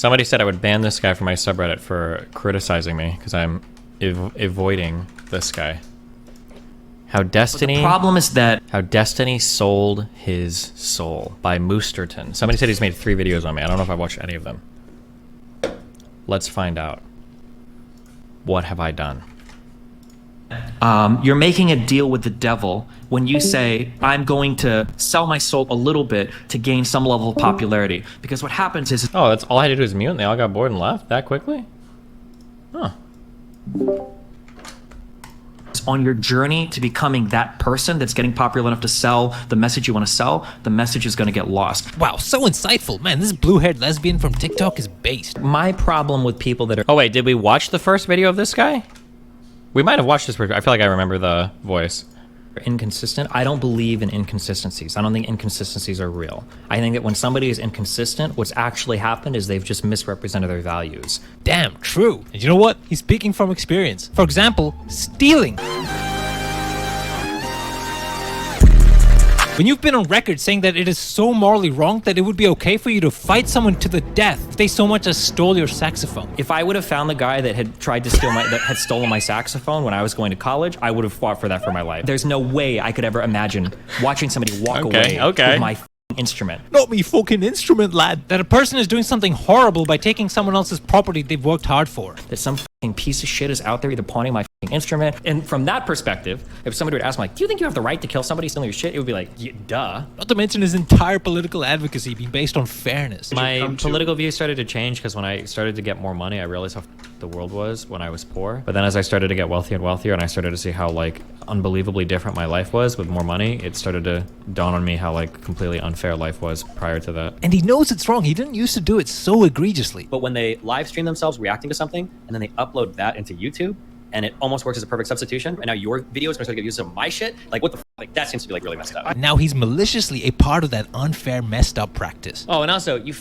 Somebody said I would ban this guy from my subreddit for criticizing me because I'm avoiding this guy. How Destiny... The problem is that... How Destiny sold his soul by Moosterton. Somebody said he's made 3 videos on me. I don't know if I watched any of them. Let's find out. What have I done? You're making a deal with the devil when you say, I'm going to sell my soul a little bit to gain some level of popularity. Because what happens is... Oh, that's all I had to do is mute and they all got bored and left that quickly? Huh. On your journey to becoming that person that's getting popular enough to sell the message you want to sell, the message is going to get lost. Wow, so insightful. Man, this blue-haired lesbian from TikTok is based. My problem with people that are... Oh wait, did we watch the first video of this guy? We might have watched this first. I feel like I remember the voice. Inconsistent. I don't believe in inconsistencies. I don't think inconsistencies are real. I think that when somebody is inconsistent, what's actually happened is they've just misrepresented their values. Damn, true. And you know what? He's speaking from experience. For example, stealing. When you've been on record saying that it is so morally wrong that it would be okay for you to fight someone to the death if they so much as stole your saxophone. If I would have found the guy that had tried to steal that had stolen my saxophone when I was going to college, I would have fought for that for my life. There's no way I could ever imagine watching somebody walk away with my instrument. Not me fucking instrument, lad. That a person is doing something horrible by taking someone else's property they've worked hard for. That some fucking piece of shit is out there either pawning my fucking instrument. And from that perspective, if somebody would ask me, like, do you think you have the right to kill somebody stealing your shit? It would be like, yeah, duh. Not to mention his entire political advocacy being based on fairness. My political views started to change because when I started to get more money, I realized how the world was when I was poor. But then as I started to get wealthier and wealthier and I started to see how like unbelievably different my life was with more money, it started to dawn on me how like completely unfair life was prior to that. And he knows it's wrong. He didn't used to do it so egregiously. But when they live stream themselves reacting to something and then they upload that into YouTube and it almost works as a perfect substitution, and now your video is going to get used to my shit, like what the f? Like that seems to be like really messed up. Now he's maliciously a part of that unfair messed up practice. Oh, and also you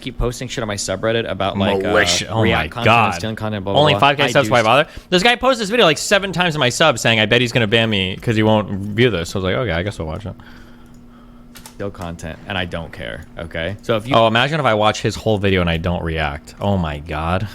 keep posting shit on my subreddit about like oh my god, stealing content, blah, blah, only 5K subs, why bother? This guy posted this video like 7 times in my sub saying I bet he's gonna ban me because he won't view this. So I was like, okay, I guess I'll watch it. Steal content and I don't care. Okay, so if you imagine if I watch his whole video and I don't react. Oh my god.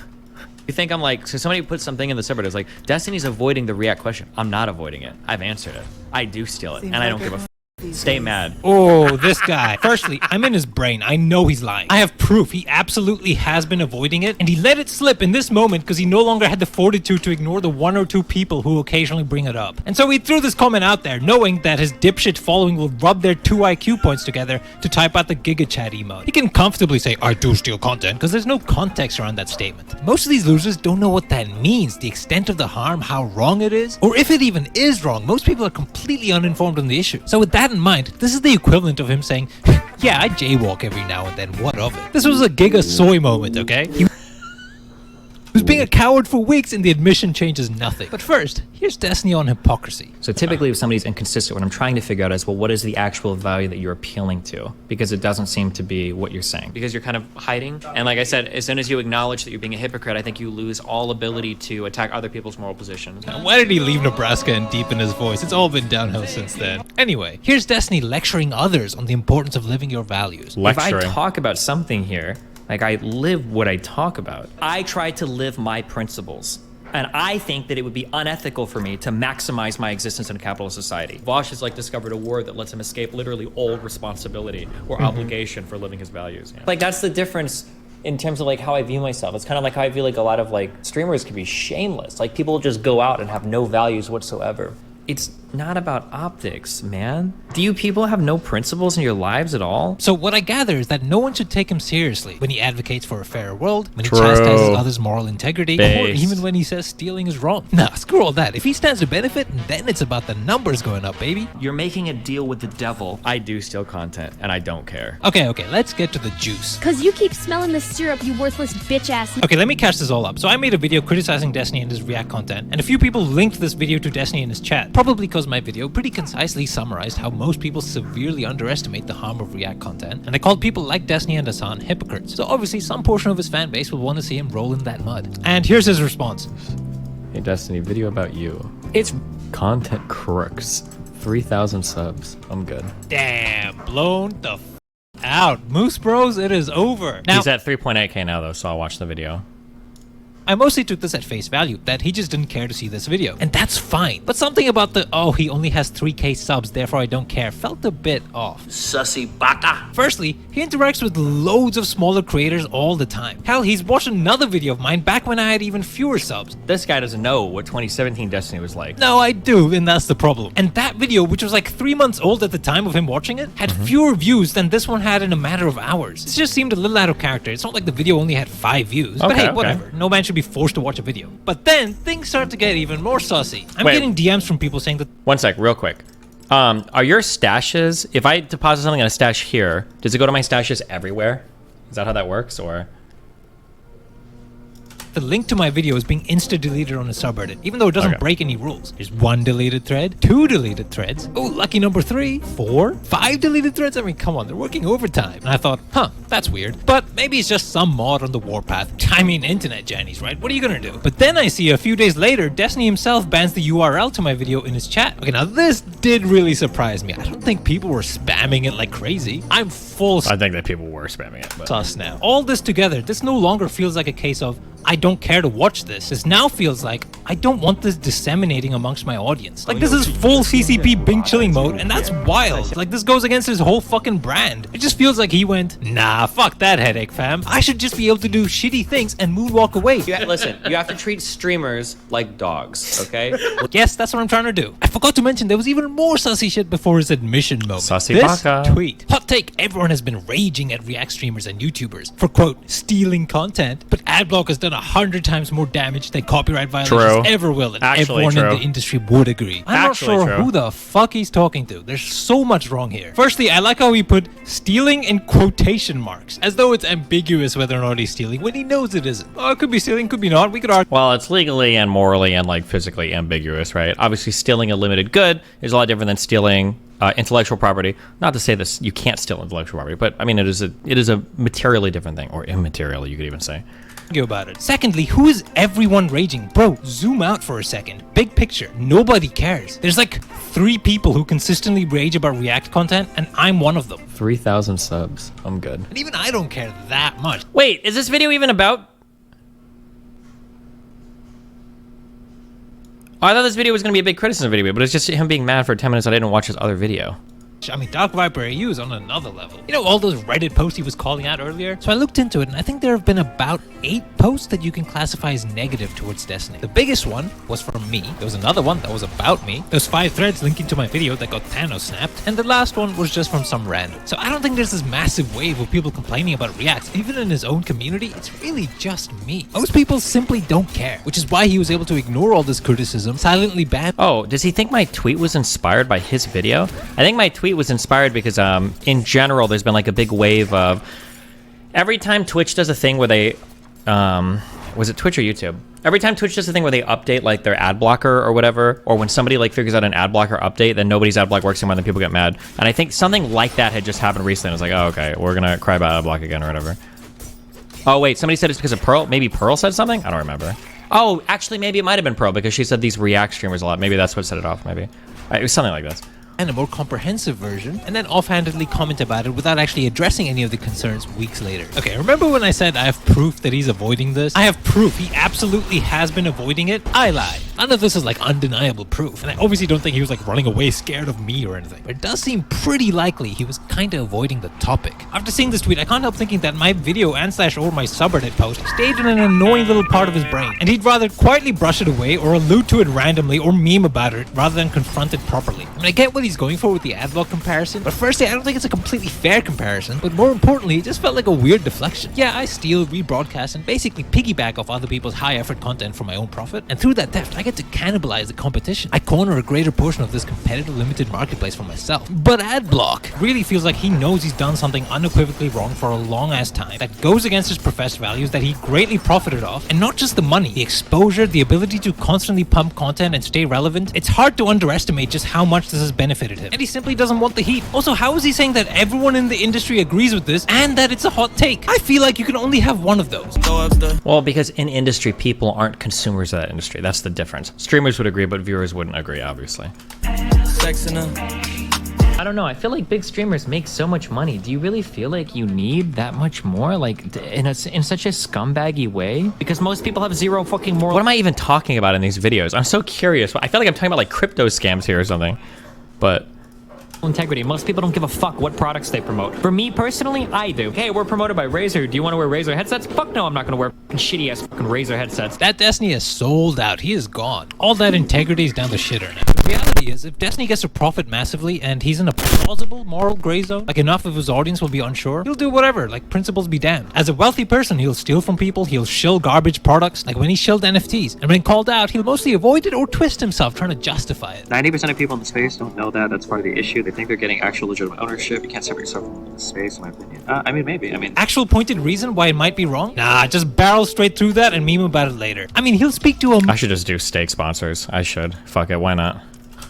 You think I'm like, so somebody put something in the subreddit, it's like, Destiny's avoiding the react question. I'm not avoiding it. I've answered it. I do steal it, and I don't give a f. Stay mad. Oh, this guy. Firstly, I'm in his brain. I know he's lying. I have proof. He absolutely has been avoiding it, and he let it slip in this moment because he no longer had the fortitude to ignore the 1 or 2 people who occasionally bring it up. And so he threw this comment out there, knowing that his dipshit following will rub their 2 IQ points together to type out the Giga Chat emote. He can comfortably say, I do steal content, because there's no context around that statement. Most of these losers don't know what that means, the extent of the harm, how wrong it is, or if it even is wrong. Most people are completely uninformed on the issue. So with that in mind, this is the equivalent of him saying, yeah, I jaywalk every now and then, what of it? This was a Giga Soy moment, okay? He was being a coward for weeks and the admission changes nothing. But first, here's Destiny on hypocrisy. So typically if somebody's inconsistent, what I'm trying to figure out is, well, what is the actual value that you're appealing to? Because it doesn't seem to be what you're saying. Because you're kind of hiding. And like I said, as soon as you acknowledge that you're being a hypocrite, I think you lose all ability to attack other people's moral positions. And why did he leave Nebraska and deepen his voice? It's all been downhill since then. Anyway, here's Destiny lecturing others on the importance of living your values. Lecturing. If I talk about something here, like I live what I talk about. I try to live my principles. And I think that it would be unethical for me to maximize my existence in a capitalist society. Vosh has like discovered a word that lets him escape literally all responsibility or obligation for living his values. Yeah. Like that's the difference in terms of like how I view myself. It's kind of like how I feel like a lot of like streamers can be shameless. Like people just go out and have no values whatsoever. It's not about optics, man. Do you people have no principles in your lives at all? So what I gather is that no one should take him seriously when he advocates for a fairer world, when he chastises others' moral integrity, or even when he says stealing is wrong. Nah, screw all that. If he stands to benefit, then it's about the numbers going up, baby. You're making a deal with the devil. I do steal content, and I don't care. Okay, let's get to the juice. Cause you keep smelling the syrup, you worthless bitch ass. Okay, let me catch this all up. So I made a video criticizing Destiny and his React content, and a few people linked this video to Destiny in his chat, probably because my video pretty concisely summarized how most people severely underestimate the harm of React content, and they called people like Destiny and Hassan hypocrites. So obviously some portion of his fan base will want to see him roll in that mud. And here's his response. Hey Destiny, video about you. It's content crooks. 3,000 subs. I'm good. Damn, blown the f out. Moose Bros, it is over. Now, He's at 3.8K now, though, so I'll watch the video. I mostly took this at face value, that he just didn't care to see this video. And that's fine. But something about the, oh, he only has 3K subs, therefore I don't care, felt a bit off. Sussy bata. Firstly, he interacts with loads of smaller creators all the time. Hell, he's watched another video of mine back when I had even fewer subs. This guy doesn't know what 2017 Destiny was like. No, I do, and that's the problem. And that video, which was like 3 months old at the time of him watching it, had fewer views than this one had in a matter of hours. It just seemed a little out of character. It's not like the video only had 5 views. But Okay, hey, okay. whatever. No man should be forced to watch a video. But then, things start to get even more sussy. I'm Wait. getting DMs from people saying that 1 sec, real quick. Are your stashes, if I deposit something in a stash here, does it go to my stashes everywhere? Is that how that works, or? the link to my video is being insta-deleted on the subreddit, even though it doesn't Okay. break any rules. There's 1 deleted thread, 2 deleted threads, oh, lucky number 3, 4, 5 deleted threads. I mean, come on, they're working overtime. And I thought, huh, that's weird. But maybe it's just some mod on the warpath. I mean, internet Jannies, right? What are you gonna do? But then I see a few days later, Destiny himself bans the URL to my video in his chat. Okay, now this did really surprise me. I don't think people were spamming it like crazy. I'm full I think that people were spamming it, but. sus now. All this together, this no longer feels like a case of I don't care to watch this. This now feels like I don't want this disseminating amongst my audience. Like, this is full CCP Bing chilling mode, and that's wild. Like, this goes against his whole fucking brand. It just feels like he went, nah, fuck that headache, fam. I should just be able to do shitty things and moonwalk away. Listen, you have to treat streamers like dogs, okay? Yes, that's what I'm trying to do. I forgot to mention there was even more sussy shit before his admission moment. Sussy this baka. tweet. Hot take, everyone has been raging at React streamers and YouTubers for, quote, stealing content, but adblock has done 100 times more damage than copyright violations True. ever will, and Actually everyone true. in the industry would agree. I'm Actually not sure true. who the fuck he's talking to. There's so much wrong here. Firstly, I like how he put stealing in quotation marks, as though it's ambiguous whether or not he's stealing, when he knows it isn't. Oh, it could be stealing, could be not. We could argue. Well, it's legally and morally and like physically ambiguous, right? Obviously, stealing a limited good is a lot different than stealing intellectual property. Not to say this, you can't steal intellectual property, but I mean, it is a materially different thing, or immaterial, you could even say. About it. Secondly, who is everyone raging? Bro, zoom out for a second. Big picture. Nobody cares. There's like 3 people who consistently rage about React content, and I'm one of them. 3,000 subs. I'm good. And even I don't care that much. Wait, is this video even about? Oh, I thought this video was going to be a big criticism video, but it's just him being mad for 10 minutes that I didn't watch his other video. I mean, Dark Viper AU is on another level. You know, all those Reddit posts he was calling out earlier? So I looked into it, and I think there have been about 8 posts that you can classify as negative towards Destiny. The biggest one was from me. There was another one that was about me. There's 5 threads linking to my video that got Thanos snapped. And the last one was just from some random. So I don't think there's this massive wave of people complaining about React. Even in his own community, it's really just me. Most people simply don't care, which is why he was able to ignore all this criticism, silently ban. Oh, does he think my tweet was inspired by his video? I think my tweet was inspired because in general there's been like a big wave of every time Twitch does a thing where they was it Twitch or YouTube? Every time Twitch does a thing where they update like their ad blocker or whatever, or when somebody like figures out an ad blocker update, then nobody's ad block works anymore, then people get mad. And I think something like that had just happened recently. I was like, oh, okay, we're gonna cry about ad block again or whatever. Oh wait, somebody said it's because of Pearl. Maybe Pearl said something? I don't remember. Oh, actually maybe it might have been Pearl because she said these React streamers a lot. Maybe that's what set it off, maybe. It was something like this. And a more comprehensive version, and then offhandedly comment about it without actually addressing any of the concerns weeks later. Okay, remember when I said I have proof that he's avoiding this? I have proof he absolutely has been avoiding it. I lied. None of this is like undeniable proof, and I obviously don't think he was like running away scared of me or anything, but it does seem pretty likely he was kinda avoiding the topic. After seeing this tweet, I can't help thinking that my video and / or my subreddit post stayed in an annoying little part of his brain, and he'd rather quietly brush it away or allude to it randomly or meme about it rather than confront it properly. I mean, I get what he's going for with the adblock comparison, but firstly, I don't think it's a completely fair comparison, but more importantly, it just felt like a weird deflection. Yeah, I steal, rebroadcast, and basically piggyback off other people's high-effort content for my own profit, and through that theft, I get to cannibalize the competition. I corner a greater portion of this competitive limited marketplace for myself. But adblock really feels like he knows he's done something unequivocally wrong for a long-ass time that goes against his professed values that he greatly profited off, and not just the money, the exposure, the ability to constantly pump content and stay relevant. It's hard to underestimate just how much this has benefited him. And he simply doesn't want the heat. Also, how is he saying that everyone in the industry agrees with this and that it's a hot take? I feel like you can only have one of those. Well, because in industry, people aren't consumers of that industry. That's the difference. Streamers would agree, but viewers wouldn't agree, obviously. Sex in her. I don't know. I feel like big streamers make so much money. Do you really feel like you need that much more? Like in such a scumbaggy way? Because most people have zero fucking moral. What am I even talking about in these videos? I'm so curious. I feel like I'm talking about like crypto scams here or something. But integrity. Most people don't give a fuck what products they promote. For me personally, I do. Hey, we're promoted by Razer. Do you want to wear Razer headsets? Fuck no, I'm not gonna wear fucking shitty ass fucking Razer headsets. That Destiny is sold out. He is gone. All that integrity is down the shitter now. The reality is, if Destiny gets to profit massively and he's in a plausible moral gray zone, like enough of his audience will be unsure, he'll do whatever, like principles be damned. As a wealthy person, he'll steal from people, he'll shill garbage products, like when he shilled NFTs. And when called out, he'll mostly avoid it or twist himself trying to justify it. 90% of people in the space don't know that. That's part of the issue. They think they're getting actual legitimate ownership. You can't separate yourself from the space, in my opinion. I mean, maybe. I mean, Actual pointed reason why it might be wrong? Nah, just barrel straight through that and meme about it later. I mean, he'll speak to I should just do steak sponsors. I should. Fuck it, why not?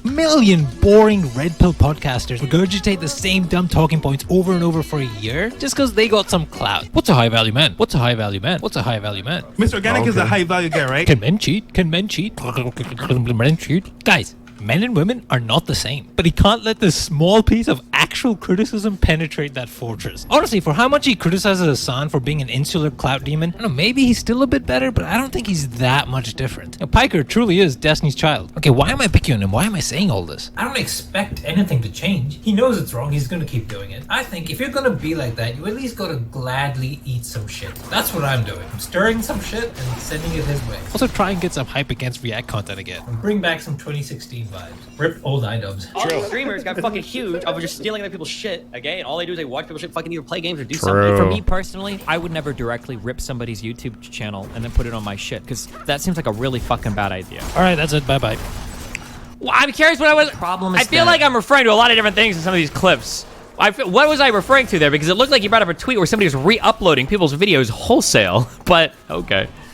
million boring red pill podcasters regurgitate the same dumb talking points over and over for a year just because they got some clout. What's a high value man? What's a high value man? What's a high value man? Mr. Organic is a high value guy, right? Can men cheat? Can men cheat? Can men cheat? Guys, men and women are not the same, but he can't let this small piece of actual criticism penetrate that fortress. Honestly, for how much he criticizes Hassan for being an insular clout demon, I don't know, maybe he's still a bit better, but I don't think he's that much different. Now, Piker truly is Destiny's child. Okay, why am I picking on him? Why am I saying all this? I don't expect anything to change. He knows it's wrong. He's gonna keep doing it. I think if you're gonna be like that, you at least gotta gladly eat some shit. That's what I'm doing. I'm stirring some shit and sending it his way. Also try and get some hype against React content again. And bring back some 2016 vibes. Rip old iDubbbz. All these streamers got fucking huge of just stealing other people's shit, okay? And all they do is they watch people's shit, fucking either play games or do something. For me personally, I would never directly rip somebody's YouTube channel and then put it on my shit, because that seems like a really fucking bad idea. All right, that's it. Bye-bye. Well, I'm curious what I was. Problem is, I feel like I'm referring to a lot of different things in some of these clips. What was I referring to there? Because it looked like you brought up a tweet where somebody was re-uploading people's videos wholesale. But okay.